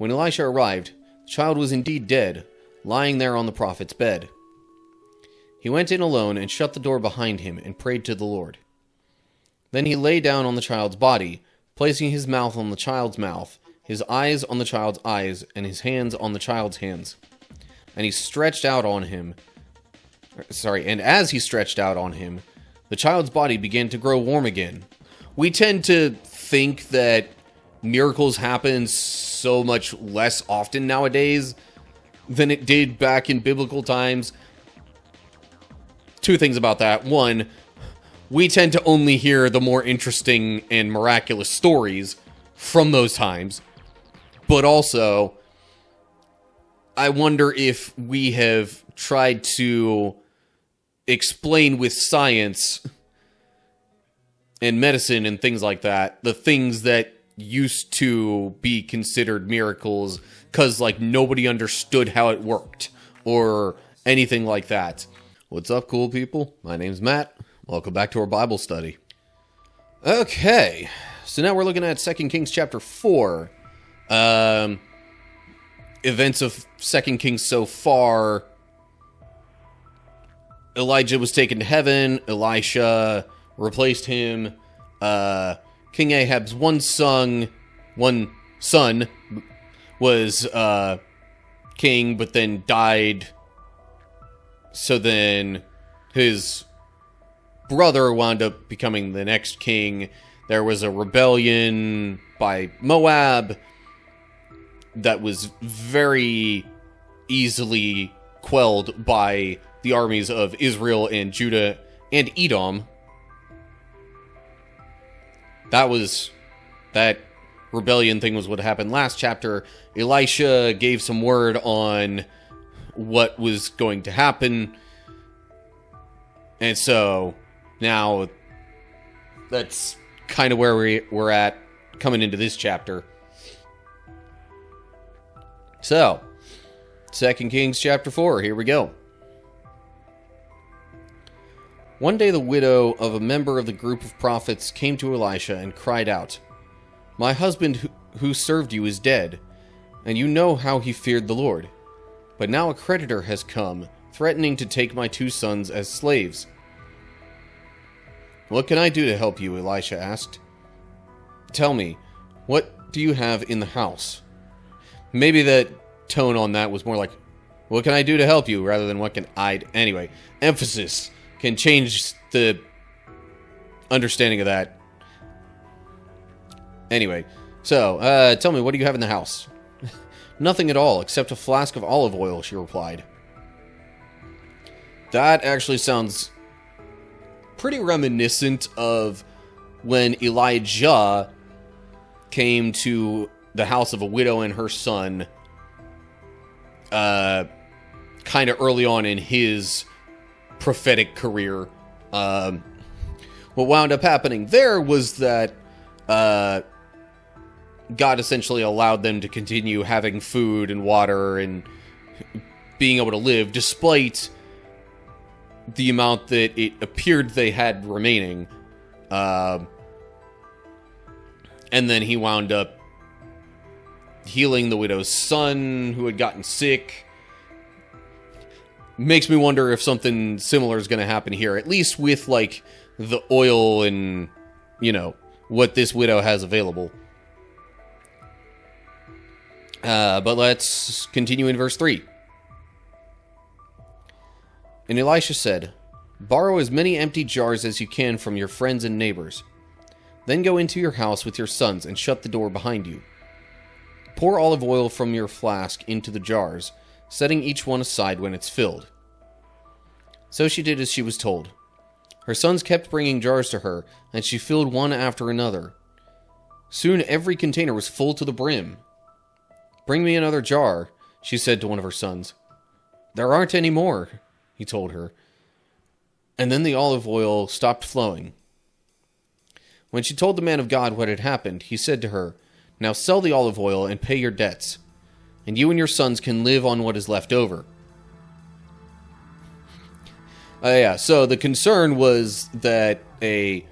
When Elisha arrived, the child was indeed dead, lying there on the prophet's bed. He went in alone and shut the door behind him and prayed to the Lord. Then he lay down on the child's body, placing his mouth on the child's mouth, his eyes on the child's eyes, and his hands on the child's hands. And he stretched out on him. And as he stretched out on him, the child's body began to grow warm again. We tend to think that miracles happen so much less often nowadays than it did back in biblical times. Two things about that. One, we tend to only hear the more interesting and miraculous stories from those times. But also, I wonder if we have tried to explain with science and medicine and things like that, the things that used to be considered miracles because, like, nobody understood how it worked or anything like that. What's up, cool people? My name's Matt. Welcome back to our Bible study. Okay, so now we're looking at 2 Kings chapter 4. Events of 2 Kings so far. Elijah was taken to heaven. Elisha replaced him. King Ahab's one son was king, but then died. So then his brother wound up becoming the next king. There was a rebellion by Moab that was very easily quelled by the armies of Israel and Judah and Edom. That rebellion thing was what happened last chapter. Elisha gave some word on what was going to happen. And so now that's kind of where we're at coming into this chapter. So, 2 Kings chapter 4, here we go. One day the widow of a member of the group of prophets came to Elisha and cried out, "My husband who served you is dead, and you know how he feared the Lord. But now a creditor has come, threatening to take my 2 sons as slaves." "What can I do to help you?" Elisha asked. "Tell me, what do you have in the house?" Maybe that tone on that was more like, "What can I do to help you?" rather than "what can I..." Anyway, emphasis can change the understanding of that. Anyway, so, tell me, what do you have in the house? "Nothing at all, except a flask of olive oil," she replied. That actually sounds pretty reminiscent of when Elijah came to the house of a widow and her son, kind of early on in his prophetic career. What wound up happening there was that God essentially allowed them to continue having food and water and being able to live, despite the amount that it appeared they had remaining. And then he wound up healing the widow's son, who had gotten sick. Makes me wonder if something similar is going to happen here, at least with, like, the oil and, you know, what this widow has available. But let's continue in verse 3. And Elisha said, "Borrow as many empty jars as you can from your friends and neighbors. Then go into your house with your sons and shut the door behind you. Pour olive oil from your flask into the jars, setting each one aside when it's filled." So she did as she was told. Her sons kept bringing jars to her, and she filled one after another. Soon every container was full to the brim. "Bring me another jar," she said to one of her sons. "There aren't any more," he told her. And then the olive oil stopped flowing. When she told the man of God what had happened, he said to her, "Now sell the olive oil and pay your debts, and you and your sons can live on what is left over." So the concern was that a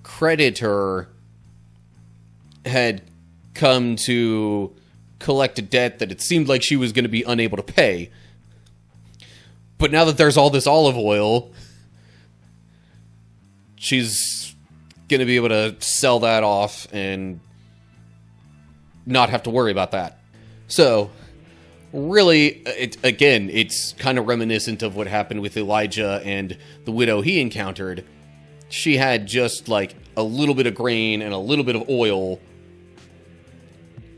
creditor had come to collect a debt that it seemed like she was going to be unable to pay. But now that there's all this olive oil, she's going to be able to sell that off and not have to worry about that. So, really, it's kind of reminiscent of what happened with Elijah and the widow he encountered. She had just like a little bit of grain and a little bit of oil,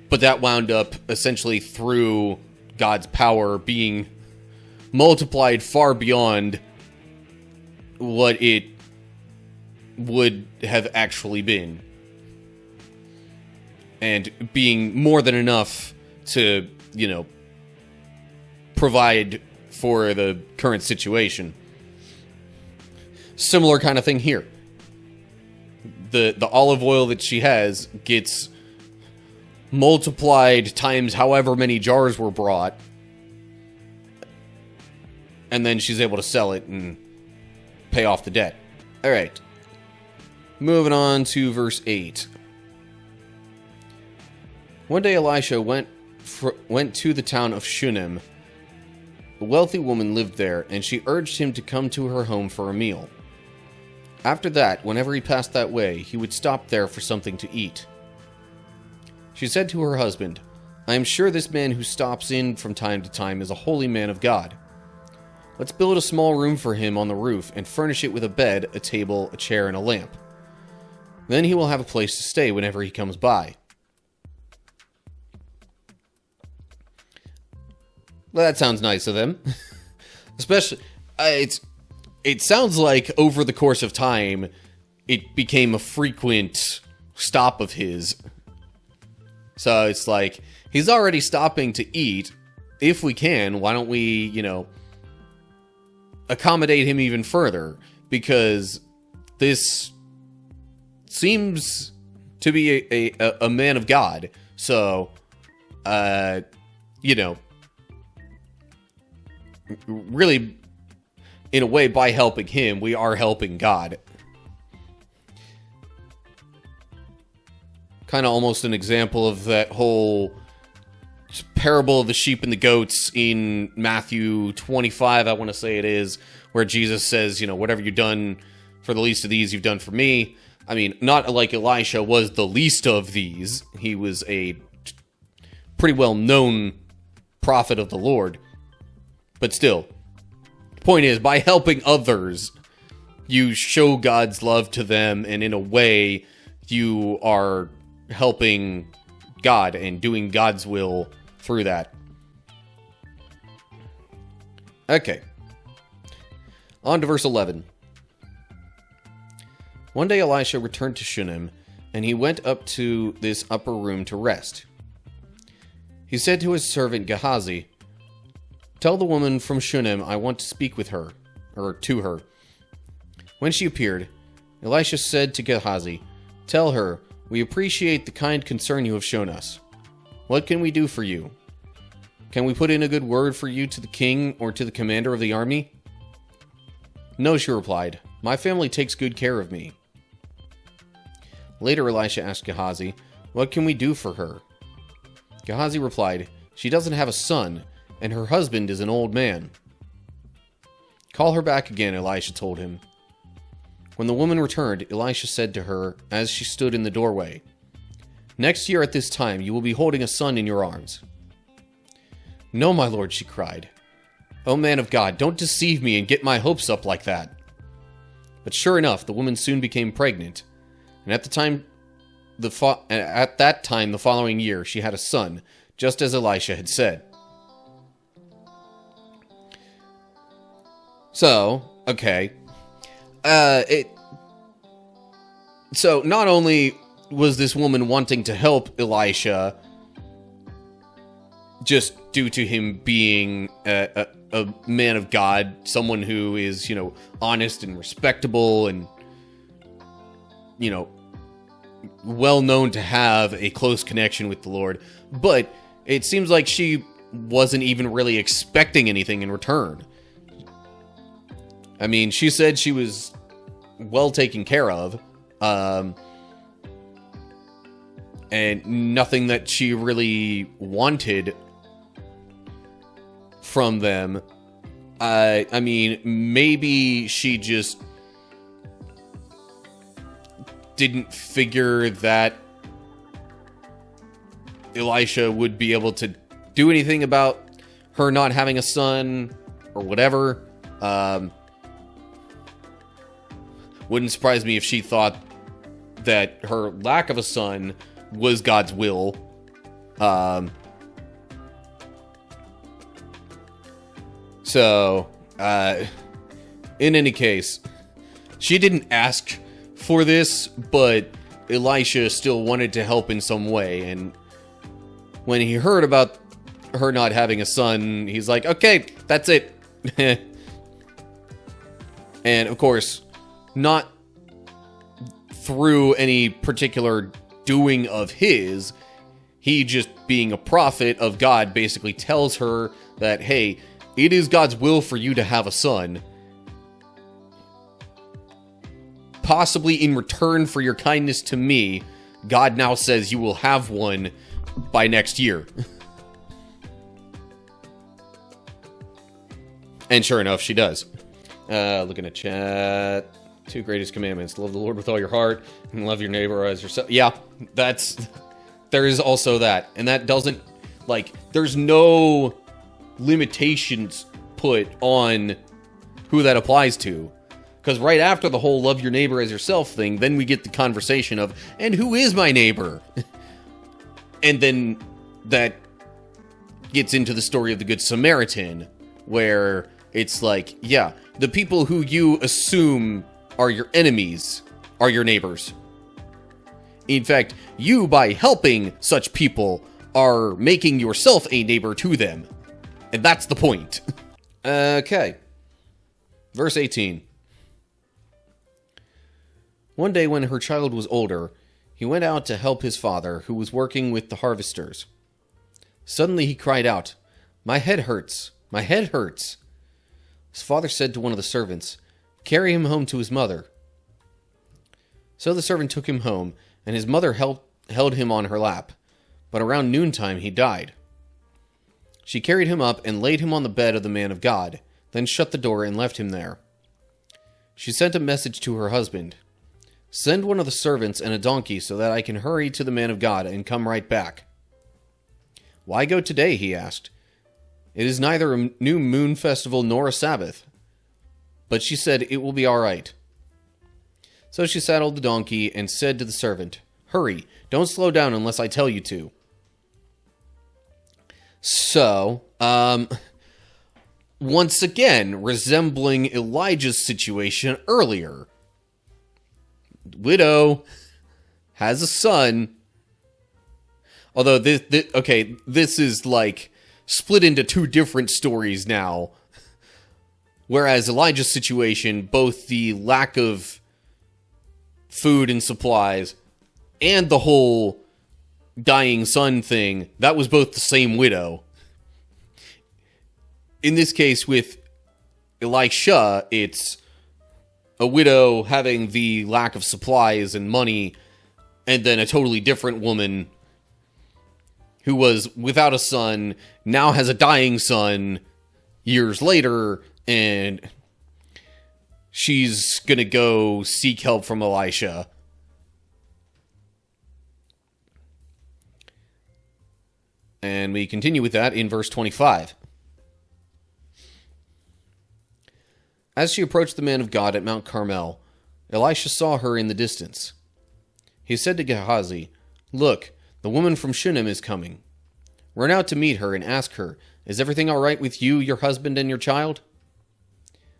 but that wound up essentially through God's power being multiplied far beyond what it would have actually been, and being more than enough to, provide for the current situation. Similar kind of thing here. The olive oil that she has gets multiplied times however many jars were brought, and then she's able to sell it and pay off the debt. Alright. Moving on to verse 8. One day Elisha went to the town of Shunem. A wealthy woman lived there, and she urged him to come to her home for a meal. After that, whenever he passed that way, he would stop there for something to eat. She said to her husband, "I am sure this man who stops in from time to time is a holy man of God. Let's build a small room for him on the roof and furnish it with a bed, a table, a chair, and a lamp. Then he will have a place to stay whenever he comes by." Well, that sounds nice of them. Especially, it sounds like over the course of time, it became a frequent stop of his. So it's like, he's already stopping to eat. If we can, why don't we, accommodate him even further? Because this seems to be a man of God. So, really, in a way, by helping him, we are helping God. Kind of almost an example of that whole parable of the sheep and the goats in Matthew 25, I want to say it is, where Jesus says, whatever you've done for the least of these, you've done for me. I mean, not like Elisha was the least of these. He was a pretty well-known prophet of the Lord. But still, the point is, by helping others, you show God's love to them, and in a way, you are helping God and doing God's will through that. Okay. On to verse 11. One day Elisha returned to Shunem, and he went up to this upper room to rest. He said to his servant Gehazi, "Tell the woman from Shunem I want to speak with her," or to her. When she appeared, Elisha said to Gehazi, "Tell her, we appreciate the kind concern you have shown us. What can we do for you? Can we put in a good word for you to the king or to the commander of the army?" "No," she replied. "My family takes good care of me." Later, Elisha asked Gehazi, "What can we do for her?" Gehazi replied, "She doesn't have a son, and her husband is an old man." "Call her back again," Elisha told him. When the woman returned, Elisha said to her as she stood in the doorway, "Next year at this time you will be holding a son in your arms." "No, my lord," she cried. "O man of God, don't deceive me and get my hopes up like that." But sure enough, the woman soon became pregnant, and at that time the following year she had a son, just as Elisha had said. So, okay. So not only was this woman wanting to help Elisha, just due to him being a man of God, someone who is, honest and respectable and, well known to have a close connection with the Lord, but it seems like she wasn't even really expecting anything in return. I mean, she said she was well taken care of, and nothing that she really wanted from them. I mean, maybe she just didn't figure that Elisha would be able to do anything about her not having a son or whatever. Wouldn't surprise me if she thought that her lack of a son was God's will. In any case, she didn't ask for this, but Elisha still wanted to help in some way, and when he heard about her not having a son, he's like, okay, that's it. And of course, not through any particular doing of his, he just being a prophet of God basically tells her that, hey, it is God's will for you to have a son. Possibly in return for your kindness to me, God now says you will have one by next year. And sure enough, she does. Looking at chat. 2 greatest commandments. Love the Lord with all your heart and love your neighbor as yourself. Yeah, there is also that. And that doesn't, there's no limitations put on who that applies to. Because right after the whole love your neighbor as yourself thing, then we get the conversation of, and who is my neighbor? And then that gets into the story of the Good Samaritan, where it's like, yeah, the people who you assume are your enemies are your neighbors. In fact, you, by helping such people, are making yourself a neighbor to them. And that's the point. Okay. Verse 18. One day when her child was older, he went out to help his father, who was working with the harvesters. Suddenly he cried out, "My head hurts! My head hurts!" His father said to one of the servants, "Carry him home to his mother." So the servant took him home, and his mother held him on her lap. But around noontime he died. She carried him up and laid him on the bed of the man of God, then shut the door and left him there. She sent a message to her husband. "Send one of the servants and a donkey so that I can hurry to the man of God and come right back." "Why go today?" he asked. "It is neither a new moon festival nor a Sabbath." But she said, "It will be all right." So she saddled the donkey and said to the servant, "Hurry, don't slow down unless I tell you to." So, once again, resembling Elijah's situation earlier. Widow has a son. Although, this is split into 2 different stories now. Whereas Elijah's situation, both the lack of food and supplies and the whole dying son thing, that was both the same widow. In this case, with Elisha, it's a widow having the lack of supplies and money, and then a totally different woman who was without a son, now has a dying son years later, and she's gonna go seek help from Elisha. And we continue with that in verse 25. As she approached the man of God at Mount Carmel, Elisha saw her in the distance. He said to Gehazi, "Look, the woman from Shunem is coming. Run out to meet her and ask her, 'Is everything all right with you, your husband, and your child?'"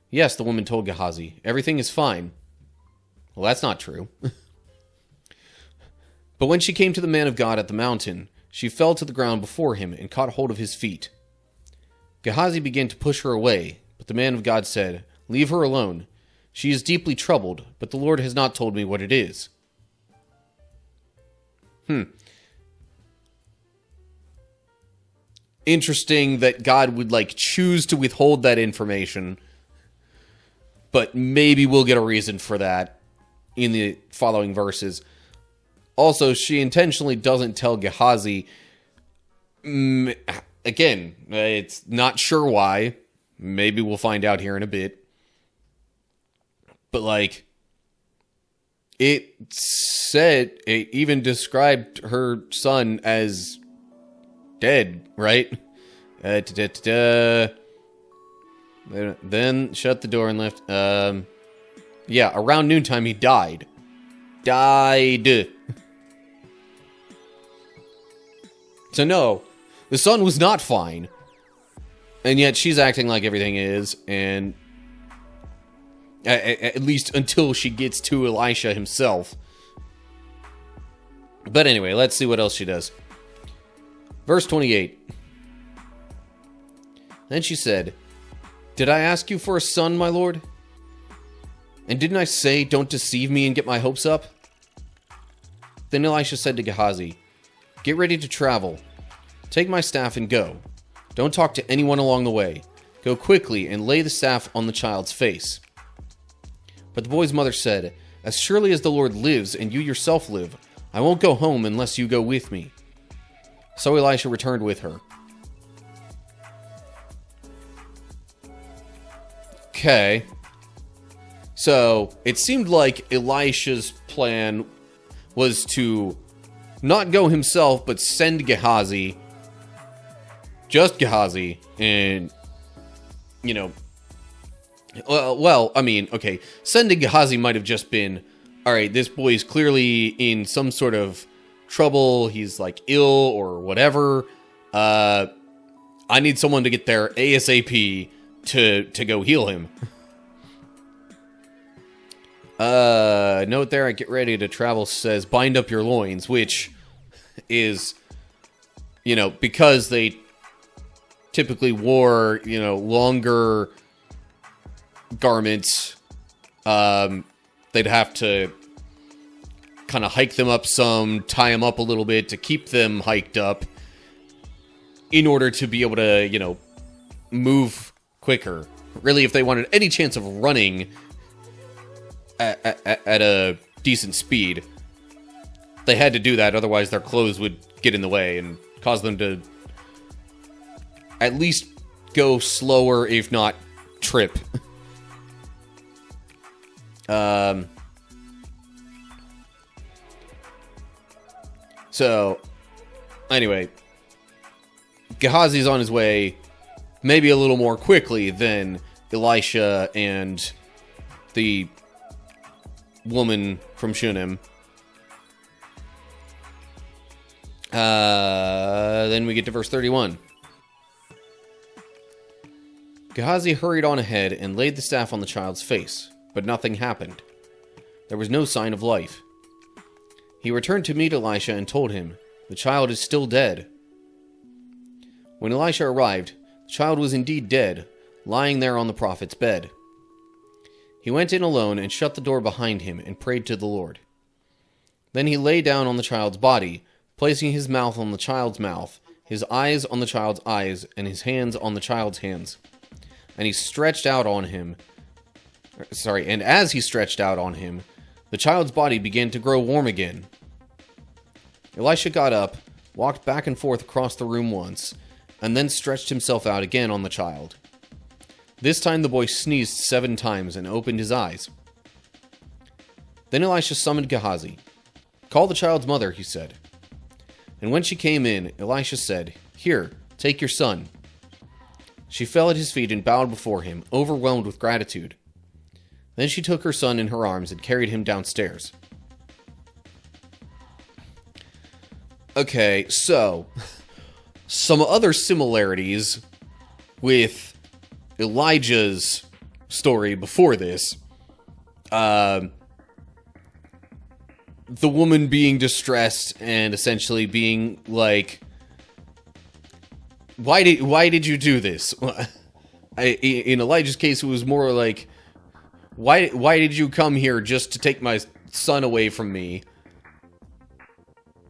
"Yes," the woman told Gehazi, "everything is fine." Well, that's not true. But when she came to the man of God at the mountain, she fell to the ground before him and caught hold of his feet. Gehazi began to push her away, but the man of God said, "Leave her alone. She is deeply troubled, but the Lord has not told me what it is." Interesting that God would choose to withhold that information, but maybe we'll get a reason for that in the following verses. Also, she intentionally doesn't tell Gehazi. Again, it's not sure why. Maybe we'll find out here in a bit. But, like, it even described her son as dead, right? Then shut the door and left. Yeah, around noontime he died. So no, the son was not fine. And yet she's acting like everything is, and at least until she gets to Elisha himself. But anyway, let's see what else she does. Verse 28. Then she said, "Did I ask you for a son, my lord? And didn't I say, don't deceive me and get my hopes up?" Then Elisha said to Gehazi, "Get ready to travel. Take my staff and go. Don't talk to anyone along the way. Go quickly and lay the staff on the child's face." But the boy's mother said, "As surely as the Lord lives and you yourself live, I won't go home unless you go with me." So Elisha returned with her. Okay. So, it seemed like Elisha's plan was to not go himself, but send Gehazi. Just Gehazi. And, you know... Well, I mean, okay. Sending Gehazi might have just been, alright, this boy is clearly in some sort of trouble. He's, like, ill or whatever. I need someone to get there ASAP to go heal him. Note there, I get ready to travel says, bind up your loins, which is, you know, because they typically wore, longer garments, they'd have to kind of hike them up some, tie them up a little bit to keep them hiked up in order to be able to, move quicker. Really, if they wanted any chance of running at a decent speed, they had to do that, otherwise their clothes would get in the way and cause them to at least go slower, if not trip. So, anyway, Gehazi's on his way maybe a little more quickly than Elisha and the woman from Shunem. Then we get to verse 31. Gehazi hurried on ahead and laid the staff on the child's face, but nothing happened. There was no sign of life. He returned to meet Elisha and told him, "The child is still dead." When Elisha arrived, the child was indeed dead, lying there on the prophet's bed. He went in alone and shut the door behind him and prayed to the Lord. Then he lay down on the child's body, placing his mouth on the child's mouth, his eyes on the child's eyes, and his hands on the child's hands. And he stretched out on him. And as he stretched out on him, the child's body began to grow warm again. Elisha got up, walked back and forth across the room once, and then stretched himself out again on the child. This time the boy sneezed 7 times and opened his eyes. Then Elisha summoned Gehazi. "Call the child's mother," he said. And when she came in, Elisha said, "Here, take your son." She fell at his feet and bowed before him, overwhelmed with gratitude. Then she took her son in her arms and carried him downstairs. Okay, so, some other similarities with Elijah's story before this. The woman being distressed and essentially being like, why did you do this? In Elijah's case, it was more like, why did you come here just to take my son away from me?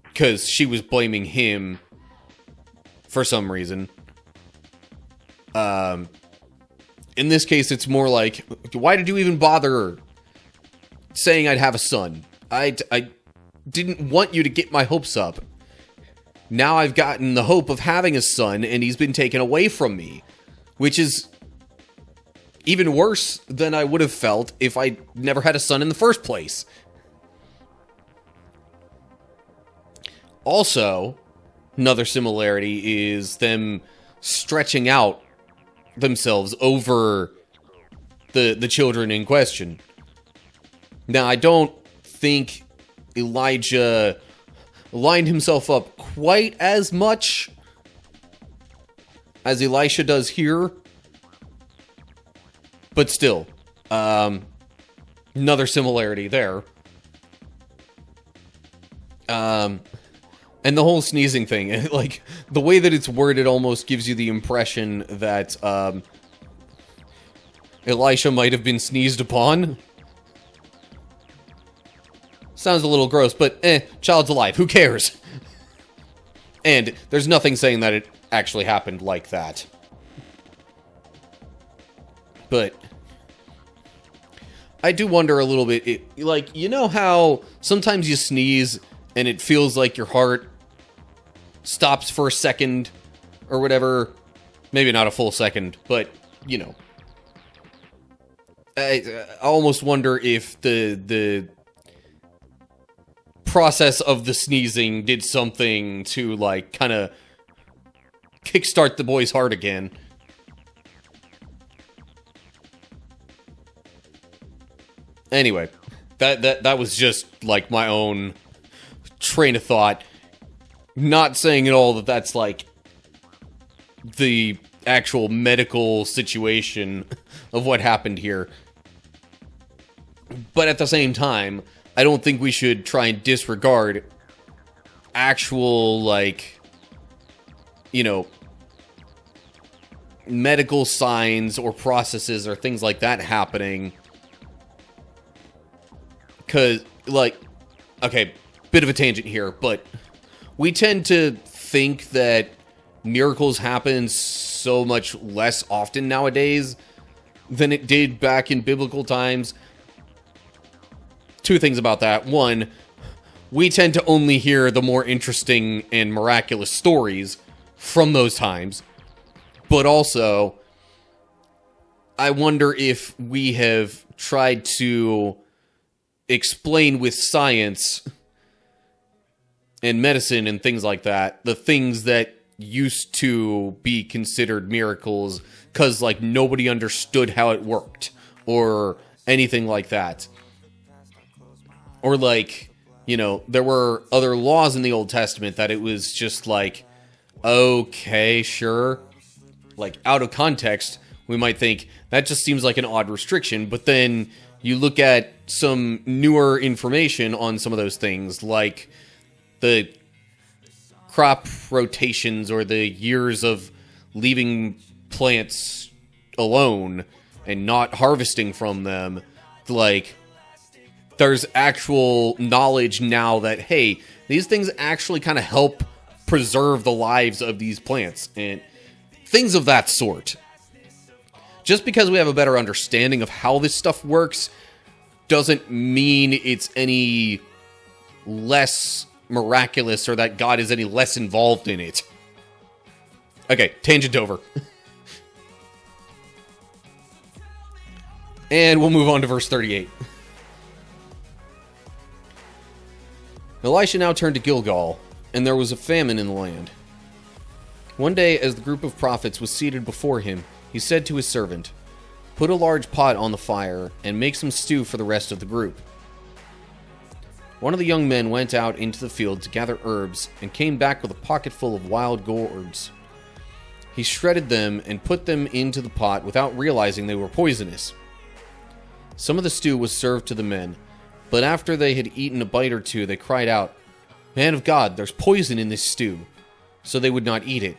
Because she was blaming him for some reason. In this case, it's more like, why did you even bother saying I'd have a son? I didn't want you to get my hopes up. Now I've gotten the hope of having a son, and he's been taken away from me. Which is even worse than I would have felt if I never had a son in the first place. Also, another similarity is them stretching out themselves over the children in question. Now, I don't think Elijah lined himself up quite as much as Elisha does here. But still, another similarity there. And the whole sneezing thing, like, the way that it's worded almost gives you the impression that, Elisha might have been sneezed upon. Sounds a little gross, but child's alive, who cares? And there's nothing saying that it actually happened like that. But I do wonder a little bit, like, you know how sometimes you sneeze and it feels like your heart stops for a second or whatever? Maybe not a full second, but, you know. I almost wonder if the process of the sneezing did something to, like, kind of kickstart the boy's heart again. Anyway, that was just, like, my own train of thought. Not saying at all that that's, like, the actual medical situation of what happened here. But at the same time, I don't think we should try and disregard actual, like, you know, medical signs or processes or things like that happening. Because, like, okay, bit of a tangent here, but we tend to think that miracles happen so much less often nowadays than it did back in biblical times. Two things about that. One, we tend to only hear the more interesting and miraculous stories from those times. But also, I wonder if we have tried to explain with science and medicine and things like that, the things that used to be considered miracles because, like, nobody understood how it worked or anything like that. Or, like, you know, there were other laws in the Old Testament that it was just like, okay, sure. Like, out of context, we might think that just seems like an odd restriction, but then you look at some newer information on some of those things, like the crop rotations or the years of leaving plants alone and not harvesting from them. Like, there's actual knowledge now that, hey, these things actually kind of help preserve the lives of these plants and things of that sort. Just because we have a better understanding of how this stuff works doesn't mean it's any less miraculous or that God is any less involved in it. Okay, tangent over. And we'll move on to verse 38. Elisha now turned to Gilgal, and there was a famine in the land. One day, as the group of prophets was seated before him, he said to his servant, "Put a large pot on the fire, and make some stew for the rest of the group." One of the young men went out into the field to gather herbs, and came back with a pocket full of wild gourds. He shredded them and put them into the pot without realizing they were poisonous. Some of the stew was served to the men, but after they had eaten a bite or two, they cried out, "Man of God, there's poison in this stew." So they would not eat it.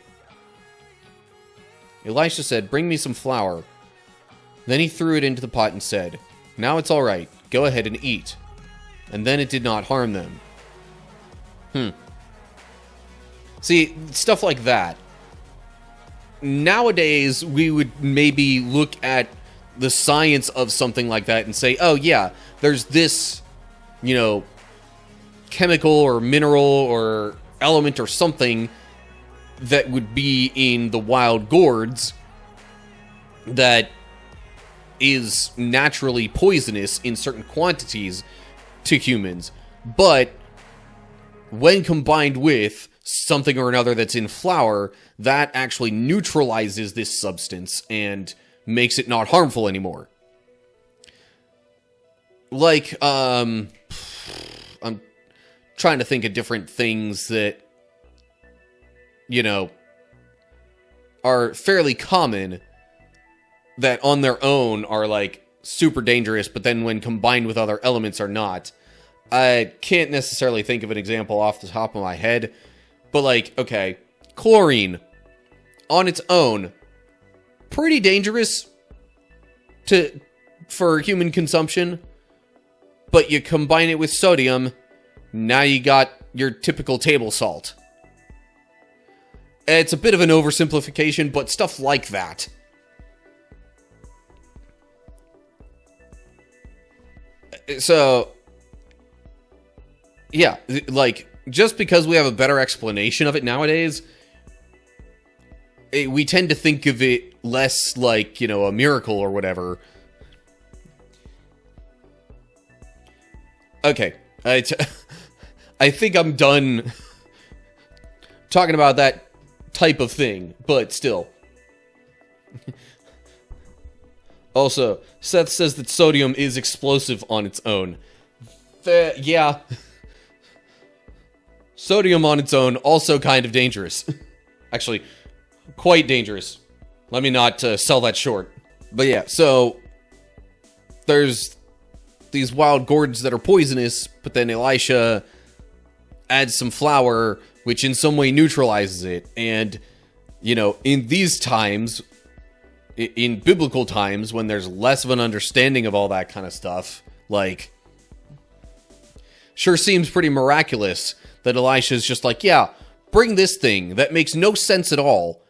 Elisha said, "Bring me some flour." Then he threw it into the pot and said, "Now it's all right. Go ahead and eat." And then it did not harm them. See, stuff like that. Nowadays, we would maybe look at the science of something like that and say, oh yeah, there's this, you know, chemical or mineral or element or something that would be in the wild gourds that is naturally poisonous in certain quantities to humans, but when combined with something or another that's in flour, that actually neutralizes this substance and makes it not harmful anymore. Like, I'm trying to think of different things that, you know, are fairly common that on their own are, like, super dangerous, but then when combined with other elements are not. I can't necessarily think of an example off the top of my head, but, like, okay, chlorine, on its own, pretty dangerous for human consumption, but you combine it with sodium, now you got your typical table salt. It's a bit of an oversimplification, but stuff like that. So, yeah, like, just because we have a better explanation of it nowadays, we tend to think of it less like, you know, a miracle or whatever. Okay, I think I'm done talking about that type of thing, but still. Also, Seth says that sodium is explosive on its own. Yeah. Sodium on its own, also kind of dangerous. Actually, quite dangerous. Let me not sell that short. But yeah, so there's these wild gourds that are poisonous, but then Elisha adds some flour, which in some way neutralizes it. And, you know, in these times, in biblical times, when there's less of an understanding of all that kind of stuff, like, sure seems pretty miraculous that Elisha's just like, yeah, bring this thing that makes no sense at all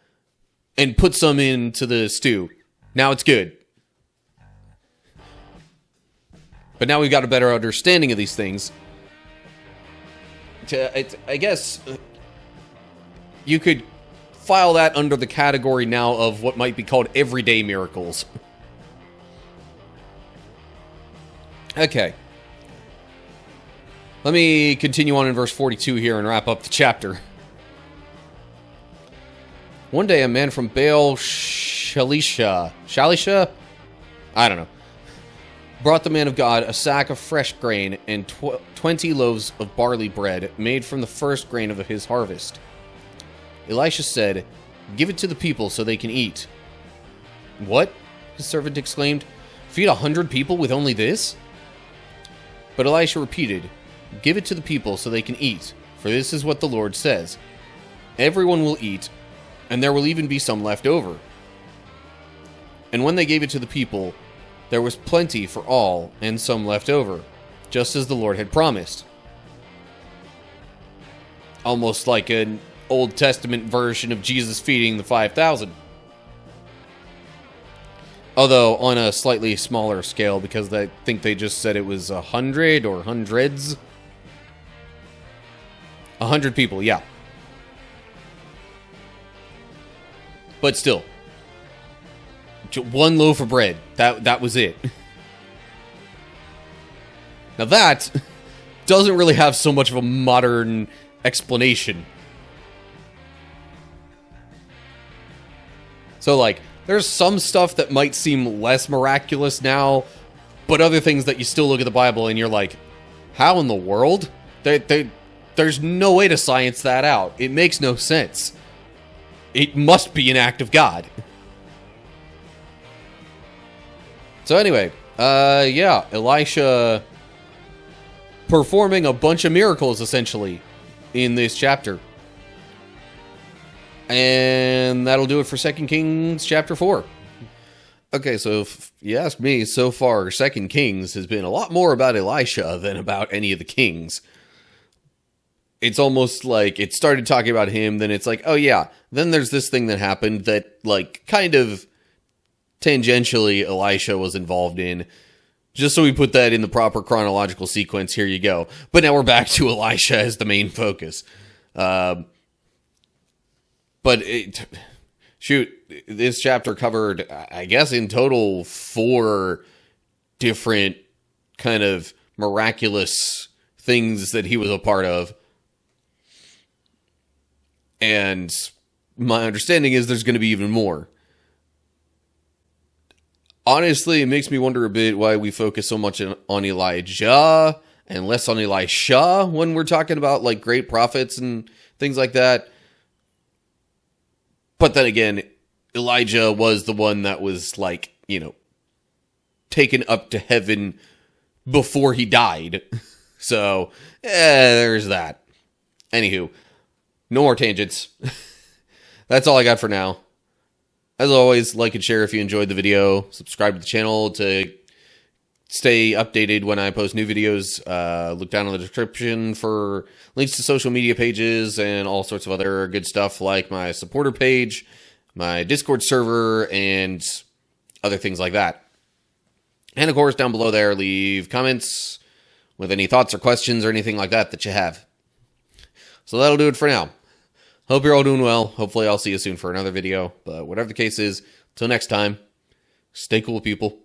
and put some into the stew. Now it's good. But now we've got a better understanding of these things. I guess you could file that under the category now of what might be called everyday miracles. Okay. Let me continue on in verse 42 here and wrap up the chapter. One day a man from Baal Shalisha? I don't know. Brought the man of God a sack of fresh grain and 20 loaves of barley bread made from the first grain of his harvest. Elisha said, "Give it to the people so they can eat." "What?" his servant exclaimed. "Feed 100 people with only this?" But Elisha repeated, "Give it to the people so they can eat, for this is what the Lord says. Everyone will eat, and there will even be some left over." And when they gave it to the people, there was plenty for all, and some left over, just as the Lord had promised. Almost like an Old Testament version of Jesus feeding the 5,000. Although on a slightly smaller scale, because I think they just said it was 100 or hundreds. 100 people, yeah. But still. One loaf of bread. That was it. Now that doesn't really have so much of a modern explanation. So, like, there's some stuff that might seem less miraculous now, but other things that you still look at the Bible and you're like, how in the world? There's no way to science that out. It makes no sense. It must be an act of God. So anyway, yeah, Elisha performing a bunch of miracles, essentially, in this chapter. And that'll do it for 2 Kings chapter 4. Okay, so if you ask me, so far, 2 Kings has been a lot more about Elisha than about any of the kings. It's almost like it started talking about him, then it's like, oh yeah, then there's this thing that happened that, like, kind of tangentially Elisha was involved in. Just so we put that in the proper chronological sequence, here you go. But now we're back to Elisha as the main focus. This chapter covered, I guess, in total 4 different kind of miraculous things that he was a part of. And my understanding is there's going to be even more. Honestly, it makes me wonder a bit why we focus so much on Elijah and less on Elisha when we're talking about like great prophets and things like that. But then again, Elijah was the one that was like, taken up to heaven before he died. So, there's that. Anywho, no more tangents. That's all I got for now. As always, like and share if you enjoyed the video. Subscribe to the channel to stay updated when I post new videos. Look down in the description for links to social media pages and all sorts of other good stuff like my supporter page, my Discord server, and other things like that. And of course, down below there, leave comments with any thoughts or questions or anything like that you have. So that'll do it for now. Hope you're all doing well. Hopefully I'll see you soon for another video. But whatever the case is, till next time, stay cool, people.